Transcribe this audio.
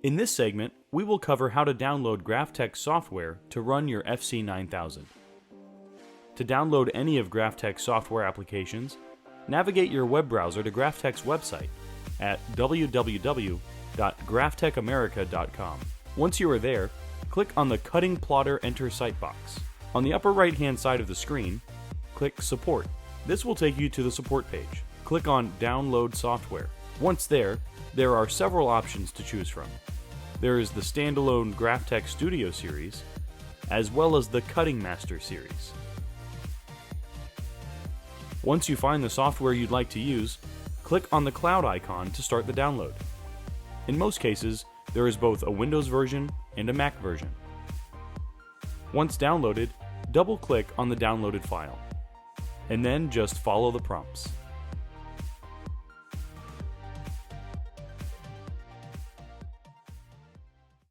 In this segment, we will cover how to download GraphTech software to run your FC9000. To download any of GraphTech's software applications, navigate your web browser to GraphTech's website at www.graphtechamerica.com. Once you are there, click on the Cutting Plotter Enter Site box. On the upper right-hand side of the screen, click Support. This will take you to the support page. Click on Download Software. Once there are several options to choose from. There is the standalone GraphTech Studio series, as well as the Cutting Master series. Once you find the software you'd like to use, click on the cloud icon to start the download. In most cases, there is both a Windows version and a Mac version. Once downloaded, double-click on the downloaded file, and then just follow the prompts.